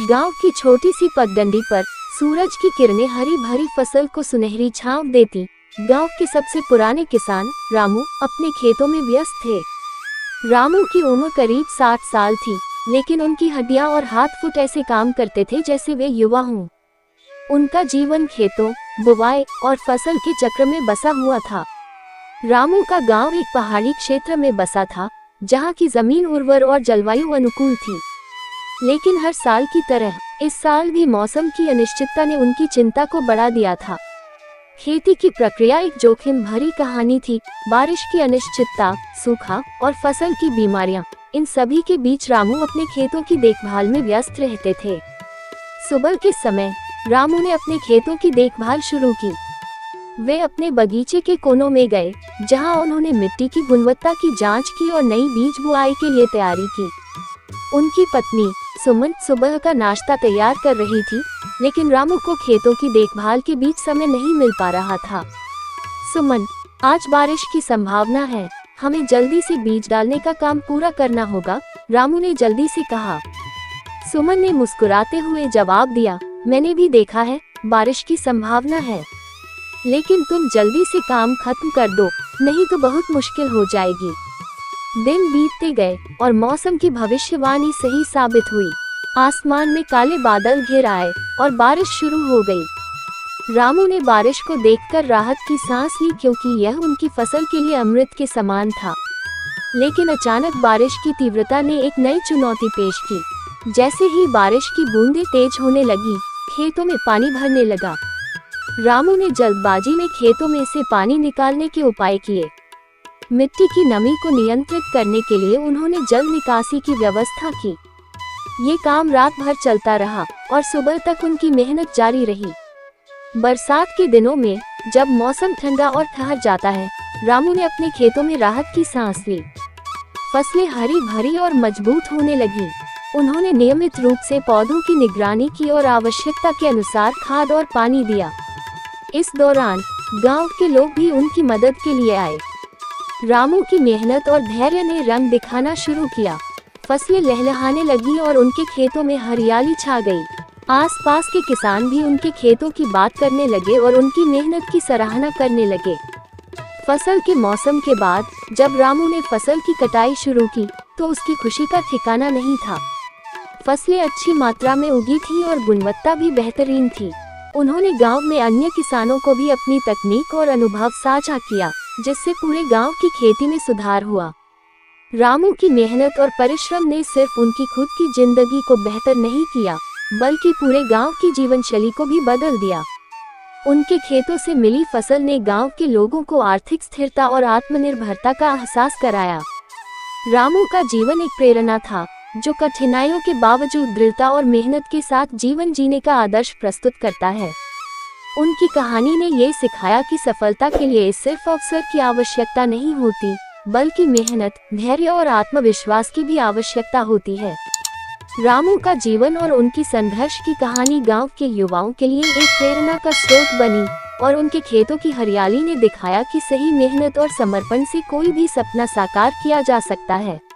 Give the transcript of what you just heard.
गांव की छोटी सी पगडंडी पर सूरज की किरणें हरी भरी फसल को सुनहरी छांव देती। गांव के सबसे पुराने किसान रामू अपने खेतों में व्यस्त थे। रामू की उम्र करीब 60 साल थी, लेकिन उनकी हड्डियां और हाथ फुट ऐसे काम करते थे जैसे वे युवा हों। उनका जीवन खेतों, बुवाई और फसल के चक्र में बसा हुआ था। रामू का गांव एक पहाड़ी क्षेत्र में बसा था, जहां की जमीन उर्वर और जलवायु अनुकूल थी। लेकिन हर साल की तरह इस साल भी मौसम की अनिश्चितता ने उनकी चिंता को बढ़ा दिया था। खेती की प्रक्रिया एक जोखिम भरी कहानी थी। बारिश की अनिश्चितता, सूखा और फसल की बीमारियां, इन सभी के बीच रामू अपने खेतों की देखभाल में व्यस्त रहते थे। सुबह के समय रामू ने अपने खेतों की देखभाल शुरू की। वे अपने बगीचे के कोनों में गए, जहां उन्होंने मिट्टी की गुणवत्ता की जांच की और नई बीज बुआई के लिए तैयारी की। उनकी पत्नी सुमन सुबह का नाश्ता तैयार कर रही थी, लेकिन रामू को खेतों की देखभाल के बीच समय नहीं मिल पा रहा था। सुमन, आज बारिश की संभावना है, हमें जल्दी से बीज डालने का काम पूरा करना होगा, रामू ने जल्दी से कहा। सुमन ने मुस्कुराते हुए जवाब दिया, मैंने भी देखा है, बारिश की संभावना है, लेकिन तुम जल्दी से काम खत्म कर दो, नहीं तो बहुत मुश्किल हो जाएगी। दिन बीतते गए और मौसम की भविष्यवाणी सही साबित हुई। आसमान में काले बादल घिर आए और बारिश शुरू हो गई। रामू ने बारिश को देखकर राहत की सांस ली, क्योंकि यह उनकी फसल के लिए अमृत के समान था। लेकिन अचानक बारिश की तीव्रता ने एक नई चुनौती पेश की। जैसे ही बारिश की बूंदें तेज होने लगी, खेतों में पानी भरने लगा। रामू ने जल्दबाजी में खेतों में से पानी निकालने के उपाय किए। मिट्टी की नमी को नियंत्रित करने के लिए उन्होंने जल निकासी की व्यवस्था की। ये काम रात भर चलता रहा और सुबह तक उनकी मेहनत जारी रही। बरसात के दिनों में जब मौसम ठंडा और ठहर जाता है, रामू ने अपने खेतों में राहत की सांस ली। फसलें हरी भरी और मजबूत होने लगी। उन्होंने नियमित रूप से पौधों की निगरानी की और आवश्यकता के अनुसार खाद और पानी दिया। इस दौरान गांव के लोग भी उनकी मदद के लिए आए। रामू की मेहनत और धैर्य ने रंग दिखाना शुरू किया। फसलें लहलहाने लगी और उनके खेतों में हरियाली छा गई। आसपास के किसान भी उनके खेतों की बात करने लगे और उनकी मेहनत की सराहना करने लगे। फसल के मौसम के बाद जब रामू ने फसल की कटाई शुरू की, तो उसकी खुशी का ठिकाना नहीं था। फसलें अच्छी मात्रा में उगी थी और गुणवत्ता भी बेहतरीन थी। उन्होंने गांव में अन्य किसानों को भी अपनी तकनीक और अनुभव साझा किया, जिससे पूरे गांव की खेती में सुधार हुआ। रामू की मेहनत और परिश्रम ने सिर्फ उनकी खुद की जिंदगी को बेहतर नहीं किया, बल्कि पूरे गांव की जीवन शैली को भी बदल दिया। उनके खेतों से मिली फसल ने गांव के लोगों को आर्थिक स्थिरता और आत्मनिर्भरता का एहसास कराया। रामू का जीवन एक प्रेरणा था, जो कठिनाइयों के बावजूद दृढ़ता और मेहनत के साथ जीवन जीने का आदर्श प्रस्तुत करता है। उनकी कहानी ने ये सिखाया कि सफलता के लिए सिर्फ अवसर की आवश्यकता नहीं होती, बल्कि मेहनत, धैर्य और आत्मविश्वास की भी आवश्यकता होती है। रामू का जीवन और उनकी संघर्ष की कहानी गांव के युवाओं के लिए एक प्रेरणा का स्रोत बनी, और उनके खेतों की हरियाली ने दिखाया कि सही मेहनत और समर्पण से कोई भी सपना साकार किया जा सकता है।